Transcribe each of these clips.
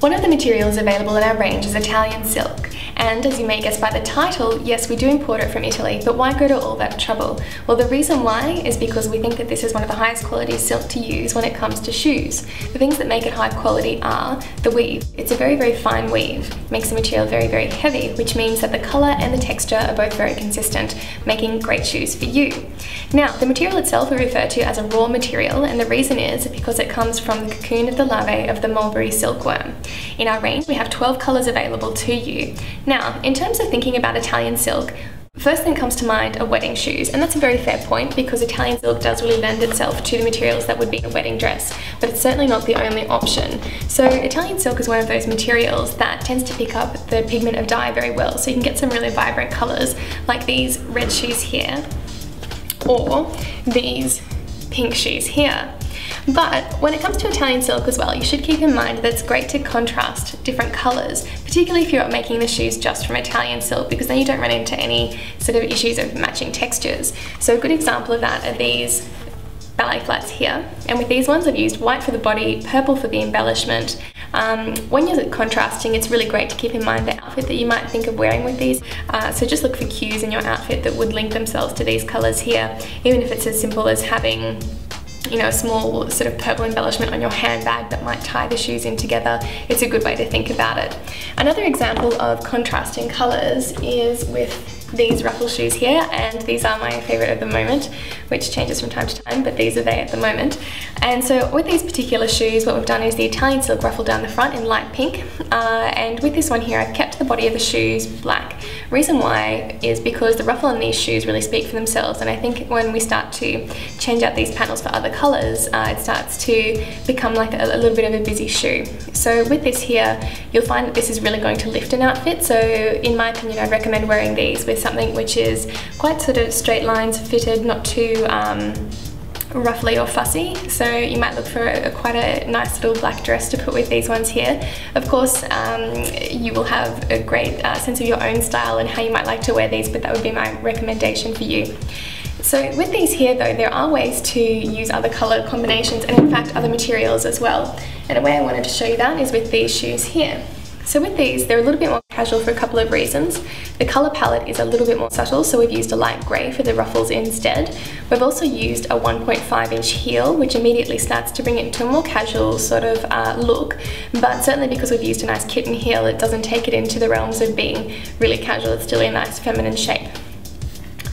One of the materials available in our range is Italian silk, and as you may guess by the title, yes, we do import it from Italy, but why go to all that trouble? Well, the reason why is because we think that this is one of the highest quality silk to use when it comes to shoes. The things that make it high quality are the weave. It's a very, very fine weave. It makes the material very, very heavy, which means that the colour and the texture are both very consistent, making great shoes for you. Now, the material itself we refer to as a raw material, and the reason is because it comes from the cocoon of the larvae of the mulberry silkworm. In our range, we have 12 colours available to you. Now, in terms of thinking about Italian silk, first thing comes to mind are wedding shoes, and that's a very fair point because Italian silk does really lend itself to the materials that would be in a wedding dress, but it's certainly not the only option. So Italian silk is one of those materials that tends to pick up the pigment of dye very well, so you can get some really vibrant colours like these red shoes here or these pink shoes here. But when it comes to Italian silk as well, you should keep in mind that it's great to contrast different colours, particularly if you're making the shoes just from Italian silk, because then you don't run into any sort of issues of matching textures. So a good example of that are these ballet flats here, and with these ones I've used white for the body, purple for the embellishment. When you're contrasting, it's really great to keep in mind the outfit that you might think of wearing with these, so just look for cues in your outfit that would link themselves to these colours here, even if it's as simple as having, you know, a small sort of purple embellishment on your handbag that might tie the shoes in together. It's a good way to think about it. Another example of contrasting colours is with these ruffle shoes here, and these are my favourite at the moment, which changes from time to time, but these are they at the moment. And so with these particular shoes, what we've done is the Italian silk ruffle down the front in light pink, and with this one here I've kept the body of the shoes black. Reason why is because the ruffle on these shoes really speak for themselves, and I think when we start to change out these panels for other colours, it starts to become like a little bit of a busy shoe. So with this here, you'll find that this is really going to lift an outfit, so in my opinion I'd recommend wearing these with something which is quite sort of straight lines fitted, not too ruffly or fussy. So you might look for quite a nice little black dress to put with these ones here. Of course, you will have a great sense of your own style and how you might like to wear these, but that would be my recommendation for you. So with these here though, there are ways to use other colour combinations and in fact other materials as well. And a way I wanted to show you that is with these shoes here. So with these, they're a little bit more casual for a couple of reasons. The colour palette is a little bit more subtle, so we've used a light grey for the ruffles instead. We've also used a 1.5-inch heel, which immediately starts to bring it into a more casual sort of look, but certainly because we've used a nice kitten heel, it doesn't take it into the realms of being really casual. It's still a nice feminine shape.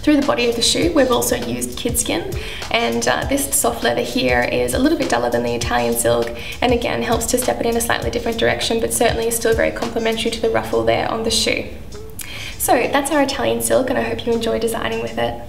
Through the body of the shoe, we've also used kid skin, and this soft leather here is a little bit duller than the Italian silk, and again helps to step it in a slightly different direction, but certainly is still very complementary to the ruffle there on the shoe. So that's our Italian silk, and I hope you enjoy designing with it.